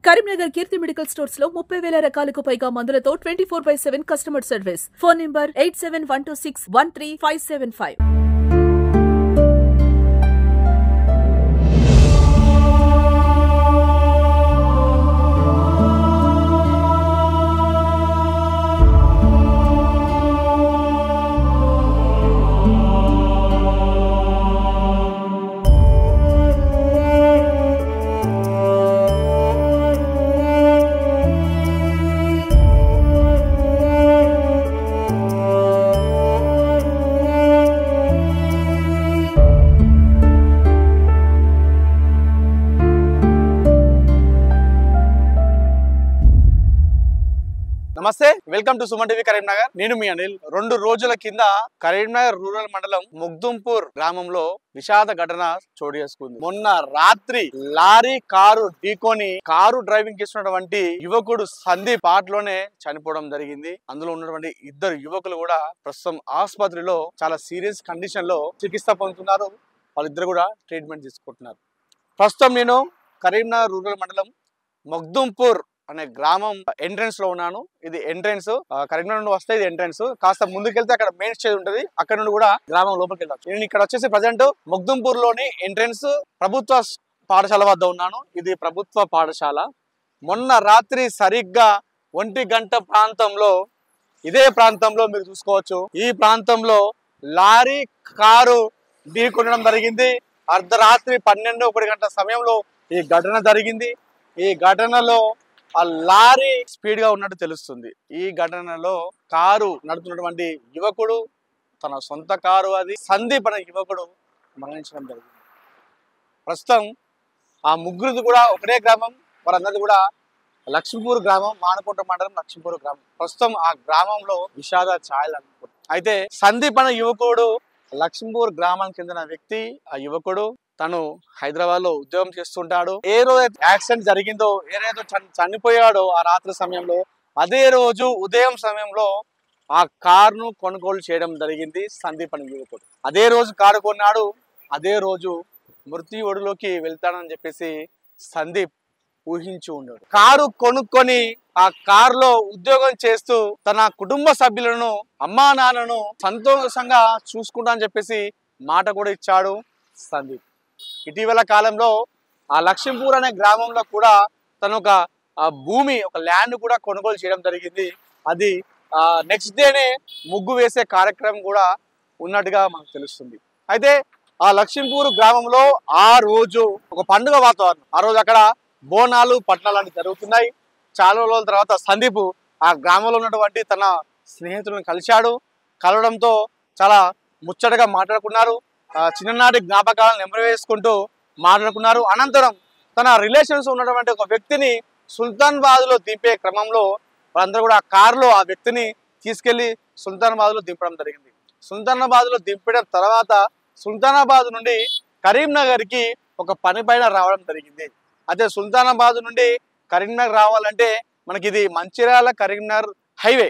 కరీంనగర్ కీర్తి medical stores లో 30,000 రకాలకు పైగా మందులతో 24/7 కస్టమర్ సర్వీస్. Phone number 8712613575. నమస్తే, welcome to Suman TV Karimnagar. నేను మీ అనిల్. 2 రోజుల కింద కరీంనగర్ రూరల్ మండలం ముగ్దుంపూర్ గ్రామంలో విషాద ఘటన చోటు చేసుకుంది. మొన్న రాత్రి లారీ కారు ఢీకొని కారు డ్రైవింగ్ చేస్తున్నటువంటి యువకుడు సందీప్ పాటలోనే చనిపోవడం జరిగింది. అందులో ఉన్నటువంటి 2 యువకులు కూడా ప్రస్తుతం ఆసుపత్రిలో చాలా సీరియస్ కండిషన్ లో చికిత్స పొందుతున్నారు. వాళ్ళిద్దరు కూడా ట్రీట్మెంట్ తీసుకుంటున్నారు. ప్రస్తుతం నేను కరీంనగర్ రూరల్ మండలం ముగ్దుంపూర్ అనే గ్రామం ఎంట్రన్స్ లో ఉన్నాను. ఇది ఎంట్రన్స్, కరీంనగర్ నుండి వస్తే ఇది ఎంట్రన్స్. కాస్త ముందుకెళ్తే అక్కడ మెయిన్ స్టేజ్ ఉంటుంది, అక్కడ నుండి కూడా గ్రామం లోపలికి వెళ్ళచ్చు. నేను ఇక్కడ వచ్చేసి ప్రజెంట్ ముగ్దుంపూర్ లోని ఎంట్రన్స్ ప్రభుత్వ పాఠశాల వద్ద ఉన్నాను. ఇది ప్రభుత్వ పాఠశాల. మొన్న రాత్రి సరిగ్గా 1 గంట ప్రాంతంలో ఇదే ప్రాంతంలో మీరు చూసుకోవచ్చు, ఈ ప్రాంతంలో లారీ కారు ఢీకొనడం జరిగింది. అర్ధరాత్రి 12-1 గంట సమయంలో ఈ ఘటన జరిగింది. ఈ ఘటనలో ఆ లారీ స్పీడ్ గా ఉన్నట్టు తెలుస్తుంది. ఈ ఘటనలో కారు నడుపుతున్నటువంటి యువకుడు, తన సొంత కారు అది సందీప్ అనే యువకుడు మరణించడం జరిగింది. ప్రస్తుతం ఆ ముగ్గురు కూడా ఒకటే గ్రామం, వారందరిది కూడా లక్ష్మీపూర్ గ్రామం, మానకొండ మండలం లక్ష్మీపూర్ గ్రామం. ప్రస్తుతం ఆ గ్రామంలో విషాద ఛాయలు అనుకుంటారు. అయితే సందీప్ అనే యువకుడు లక్ష్మీపూర్ గ్రామానికి చెందిన వ్యక్తి. ఆ యువకుడు తను హైదరాబాద్ లో ఉద్యోగం చేస్తుంటాడు. ఏ రోజు యాక్సిడెంట్ జరిగిందో, ఏదైతే చనిపోయాడో ఆ రాత్రి సమయంలో, అదే రోజు ఉదయం సమయంలో ఆ కారును కొనుగోలు చేయడం జరిగింది సందీప్ అనే యువకుడు. అదే రోజు కారు కొన్నాడు, అదే రోజు మృత్యు ఒడిలోకి వెళ్తాడని చెప్పేసి సందీప్ ఊహించి ఉన్నాడు. కారు కొనుక్కొని ఆ కారులో ఉద్యోగం చేస్తూ తన కుటుంబ సభ్యులను, అమ్మా నాన్నను సంతోషంగా చూసుకుంటా అని చెప్పేసి మాట కూడా ఇచ్చాడు సందీప్. ఇటీవల కాలంలో ఆ లక్ష్మీపూర్ అనే గ్రామంలో కూడా తను ఒక భూమి, ఒక ల్యాండ్ కూడా కొనుగోలు చేయడం జరిగింది. అది నెక్స్ట్ డేనే ముగ్గు వేసే కార్యక్రమం కూడా ఉన్నట్టుగా మనకు తెలుస్తుంది. అయితే ఆ లక్ష్మీపూర్ గ్రామంలో ఆ రోజు ఒక పండుగ వాతావరణం. ఆ రోజు అక్కడ బోనాలు, పట్నాలు అన్ని జరుగుతున్నాయి. చాలా రోజుల తర్వాత సందీప్ ఆ గ్రామంలో ఉన్నటువంటి తన స్నేహితులను కలిశాడు. కలవడంతో చాలా ముచ్చటగా మాట్లాడుకున్నారు. చిన్ననాటి జ్ఞాపకాలను నెమరేసుకుంటూ మాట్లాడుకున్నారు. అనంతరం తన రిలేషన్స్ ఉన్నటువంటి ఒక వ్యక్తిని సుల్తానాబాద్ లో దింపే క్రమంలో వాళ్ళందరూ కూడా ఆ కారులో ఆ వ్యక్తిని తీసుకెళ్లి సుల్తానాబాద్ లో దింపడం జరిగింది. సుల్తానాబాద్ లో దింపడం తర్వాత సుల్తానాబాద్ నుండి కరీంనగర్ కి ఒక పని పైన రావడం జరిగింది. అయితే సుల్తానాబాద్ నుండి కరీంనగర్ రావాలంటే మనకి ఇది మంచిర్యాల కరీంనగర్ హైవే,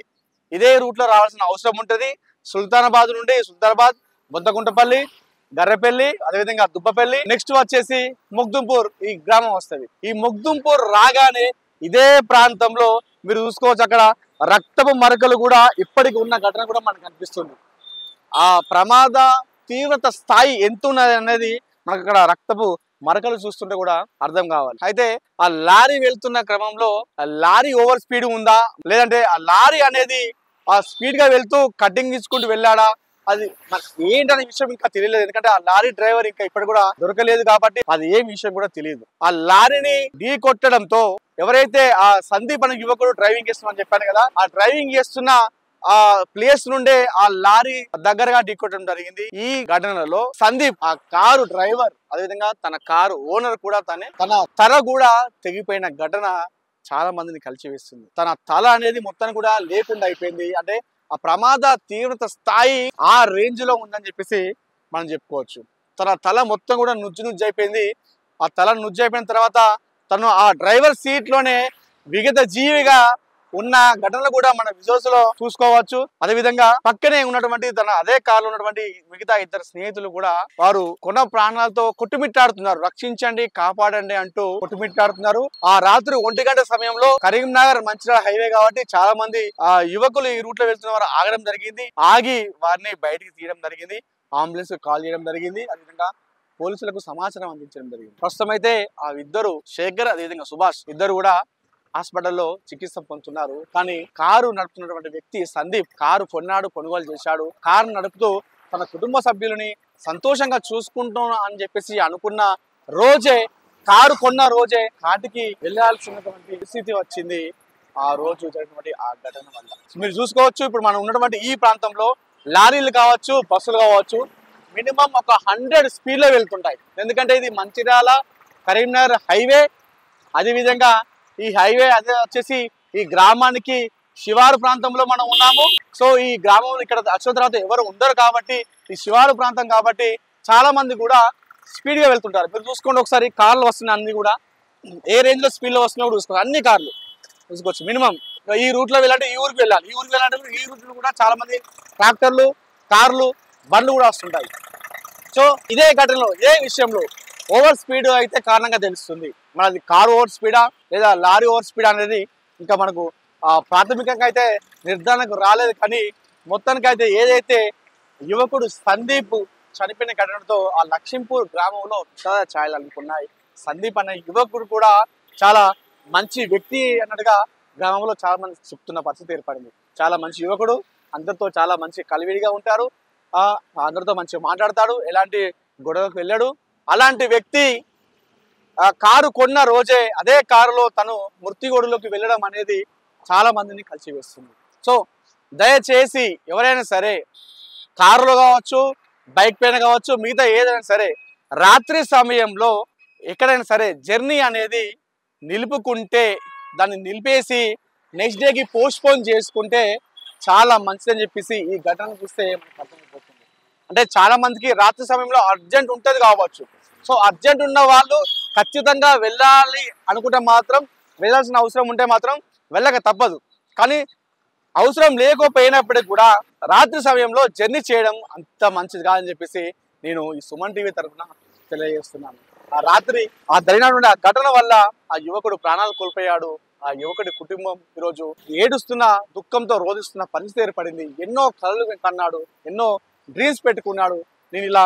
ఇదే రూట్ లో రావాల్సిన అవసరం ఉంటుంది. సుల్తానాబాద్ నుండి సుల్తానాబాద్, బొద్దకుంటపల్లి, గర్రెపల్లి, అదేవిధంగా దుబ్బపల్లి, నెక్స్ట్ వచ్చేసి ముగ్దుంపూర్ ఈ గ్రామం వస్తుంది. ఈ ముగ్దుంపూర్ రాగానే ఇదే ప్రాంతంలో మీరు చూసుకోవచ్చు, అక్కడ రక్తపు మరకలు కూడా ఇప్పటికి ఉన్న ఘటన కూడా మనకు కనిపిస్తుంది. ఆ ప్రమాద తీవ్రత స్థాయి ఎంత ఉన్నది అనేది మనకు అక్కడ రక్తపు మరకలు చూస్తుంటే కూడా అర్థం కావాలి. అయితే ఆ లారీ వెళ్తున్న క్రమంలో ఆ లారీ ఓవర్ స్పీడ్ ఉందా, లేదంటే ఆ లారీ అనేది ఆ స్పీడ్ గా వెళ్తూ కటింగ్ తీసుకుంటూ వెళ్ళాడా, అది ఏంటనే విషయం ఇంకా తెలియలేదు. ఎందుకంటే ఆ లారీ డ్రైవర్ ఇంకా ఇప్పటి కూడా దొరకలేదు కాబట్టి అది ఏం విషయం కూడా తెలియదు. ఆ లారీని ఢీ కొట్టడంతో ఎవరైతే ఆ సందీప్ అనే యువకుడు డ్రైవింగ్ చేస్తున్నామని చెప్పాను కదా, ఆ డ్రైవింగ్ చేస్తున్న ఆ ప్లేస్ నుండే ఆ లారీ దగ్గరగా ఢీకొట్టడం జరిగింది. ఈ ఘటనలో సందీప్ ఆ కారు డ్రైవర్, అదేవిధంగా తన కారు ఓనర్ కూడా తన తల కూడా తెగిపోయిన ఘటన చాలా మందిని కలిచివేస్తుంది. తన తల అనేది మొత్తం కూడా లేకుండా అయిపోయింది. అంటే ఆ ప్రమాద తీవ్రత స్థాయి ఆ రేంజ్ లో ఉందని చెప్పేసి మనం చెప్పుకోవచ్చు. తన తల మొత్తం కూడా నుజ్జు అయిపోయింది. ఆ తల నుజ్జు అయిపోయిన తర్వాత తను ఆ డ్రైవర్ సీట్ లోనే విగత జీవిగా ఉన్న ఘటనలు కూడా మన విజువల్స్ లో చూసుకోవచ్చు. అదే విధంగా పక్కనే ఉన్నటువంటి తన అదే కారులో ఉన్నటువంటి మిగతా ఇద్దరు స్నేహితులు కూడా వారు కొన ప్రాణాలతో కొట్టుమిట్టాడుతున్నారు. రక్షించండి, కాపాడండి అంటూ కొట్టుమిట్టాడుతున్నారు. ఆ రాత్రి 1 గంట సమయంలో కరీంనగర్ మంచిర్యాల హైవే కాబట్టి చాలా మంది యువకులు ఈ రూట్ లో వెళ్తున్న వారు ఆగడం జరిగింది. ఆగి వారిని బయటికి తీయడం జరిగింది. అంబులెన్స్ కాల్ చేయడం జరిగింది. అదేవిధంగా పోలీసులకు సమాచారం అందించడం జరిగింది. ప్రస్తుతం అయితే ఆ ఇద్దరు శేఖర్ అదేవిధంగా సుభాష్ ఇద్దరు కూడా హాస్పిటల్లో చికిత్స పొందుతున్నారు. కానీ కారు నడుపుతున్నటువంటి వ్యక్తి సందీప్ కారు కొనుగోలు చేశాడు. కారు నడుపుతూ తన కుటుంబ సభ్యులని సంతోషంగా చూసుకుంటాం అని చెప్పేసి అనుకున్న రోజే కారు కొన్న రోజే కాటికి వెళ్లాల్సినటువంటి పరిస్థితి వచ్చింది. ఆ రోజు జరిగినటువంటి ఆ ఘటన వల్ల మీరు చూసుకోవచ్చు. ఇప్పుడు మనం ఉన్నటువంటి ఈ ప్రాంతంలో లారీలు కావచ్చు, బస్సులు కావచ్చు, మినిమం ఒక 100 స్పీడ్ లో వెళ్తుంటాయి. ఎందుకంటే ఇది మంచిర్యాల కరీంనగర్ హైవే. అదేవిధంగా ఈ హైవే అదే వచ్చేసి ఈ గ్రామానికి శివారు ప్రాంతంలో మనం ఉన్నాము. సో ఈ గ్రామంలో ఇక్కడ వచ్చిన తర్వాత ఎవరు ఉండరు కాబట్టి ఈ శివారు ప్రాంతం కాబట్టి చాలా మంది కూడా స్పీడ్ గా వెళ్తుంటారు. మీరు చూసుకోండి ఒకసారి కార్లు వస్తున్నాయి, అన్ని కూడా ఏ రేంజ్ లో స్పీడ్ లో వస్తున్నాయో చూసుకోవచ్చు. అన్ని కార్లు చూసుకోవచ్చు. మినిమం ఈ రూట్ లో వెళ్ళాలంటే ఈ ఊరికి వెళ్ళాలి, ఈ ఊరికి వెళ్ళాలంటే ఈ రూట్ లో కూడా చాలా మంది ట్రాక్టర్లు, కార్లు, బండ్లు కూడా వస్తుంటాయి. సో ఇదే ఘటనలో ఇదే విషయంలో ఓవర్ స్పీడ్ అయితే కారణంగా తెలుస్తుంది. మనది కారు ఓవర్ స్పీడా లేదా లారీ ఓవర్ స్పీడ్ అనేది ఇంకా మనకు ప్రాథమికంగా అయితే నిర్ధారణకు రాలేదు. కానీ మొత్తానికైతే ఏదైతే యువకుడు సందీప్ చనిపోయిన ఘటనతో ఆ లక్ష్మీపూర్ గ్రామంలో చాలా ఛాయలు అనుకున్నాయి. సందీప్ అనే యువకుడు కూడా చాలా మంచి వ్యక్తి అన్నట్టుగా గ్రామంలో చాలా మంది చెప్తున్న పరిస్థితి ఏర్పడింది. చాలా మంచి యువకుడు, అందరితో చాలా మంచి కలివిడిగా ఉంటారు, అందరితో మంచిగా మాట్లాడతాడు, ఎలాంటి గొడవకు వెళ్ళాడు. అలాంటి వ్యక్తి కారు కొన్న రోజే అదే కారులో తను మృత్యుగోడులోకి వెళ్ళడం అనేది చాలా మందిని కలిసివేస్తుంది. సో దయచేసి ఎవరైనా సరే కారులో కావచ్చు, బైక్ పైన కావచ్చు, మిగతా ఏదైనా సరే రాత్రి సమయంలో ఎక్కడైనా సరే జర్నీ అనేది నిలుపుకుంటే దాన్ని నిలిపేసి నెక్స్ట్ డేకి పోస్ట్పోన్ చేసుకుంటే చాలా మంచిదని చెప్పేసి ఈ ఘటన చూస్తే మనకు అర్థమైపోతుంది. అంటే చాలా మందికి రాత్రి సమయంలో అర్జెంట్ ఉంటుంది కావచ్చు. సో అర్జెంట్ ఉన్న వాళ్ళు ఖచ్చితంగా వెళ్ళాలి అనుకుంటే మాత్రం, వెళ్ళాల్సిన అవసరం ఉంటే మాత్రం వెళ్ళక తప్పదు. కానీ అవసరం లేకపోయినప్పటికీ కూడా రాత్రి సమయంలో జర్నీ చేయడం అంత మంచిది కాదని చెప్పేసి నేను ఈ సుమన్ టీవీ తరఫున తెలియజేస్తున్నాను. ఆ రాత్రి జరిగినటువంటి ఆ ఘటన వల్ల ఆ యువకుడు ప్రాణాలు కోల్పోయాడు. ఆ యువకుడి కుటుంబం ఈరోజు ఏడుస్తున్న, దుఃఖంతో రోధిస్తున్న పరిస్థితి ఏర్పడింది. ఎన్నో కలలు కన్నాడు, ఎన్నో డ్రీమ్స్ పెట్టుకున్నాడు. నేను ఇలా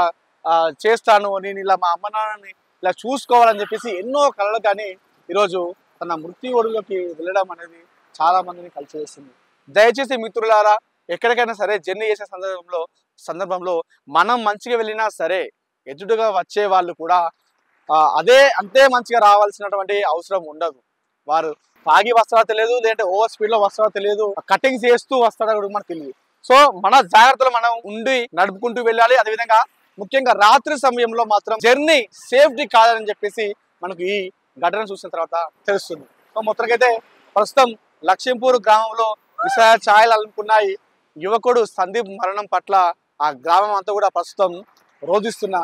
చేస్తాను, నేను ఇలా మా అమ్మ నాన్నని ఇలా చూసుకోవాలని చెప్పేసి ఎన్నో కలలు. కానీ ఈరోజు తన మృత్యు ఒడిలోకి వెళ్ళడం అనేది చాలా మందిని కలిసివేస్తుంది. దయచేసి మిత్రులారా, ఎక్కడికైనా సరే జర్నీ చేసే సందర్భంలో మనం మంచిగా వెళ్ళినా సరే ఎదురుగా వచ్చే వాళ్ళు కూడా అంతే మంచిగా రావాల్సినటువంటి అవసరం ఉండదు. వారు తాగి వస్తాడో తెలియదు, లేదంటే ఓవర్ స్పీడ్ లో వస్తాడో తెలియదు, కటింగ్స్ చేస్తూ వస్తాడో కూడా మనకు తెలియదు. సో మన జాగ్రత్తలు మనం ఉండి నడుపుకుంటూ వెళ్ళాలి. అదేవిధంగా ముఖ్యంగా రాత్రి సమయంలో మాత్రం జర్నీ సేఫ్టీ కాదని చెప్పేసి మనకు ఈ ఘటన చూసిన తర్వాత తెలుస్తుంది. సో మొత్తానికైతే ప్రస్తుతం లక్ష్మీపూర్ గ్రామంలో విషయ ఛాయలు అనుకున్నాయి. యువకుడు సందీప్ మరణం పట్ల ఆ గ్రామం అంతా కూడా ప్రస్తుతం రోధిస్తున్న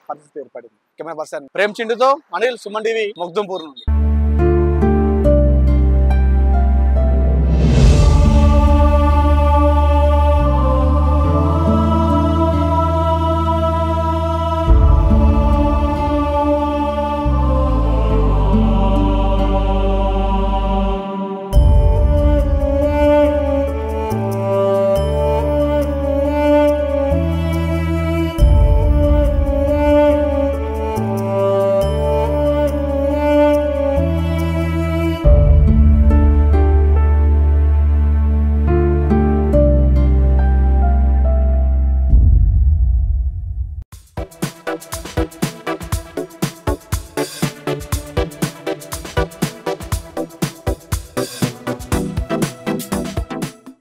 పరిస్థితి ఏర్పడింది. కెమెరా పర్సన్ ప్రేమ్ చిండుతో అనిల్, సుమన్ టీవీ, మొగ్దుంపూర్ నుండి.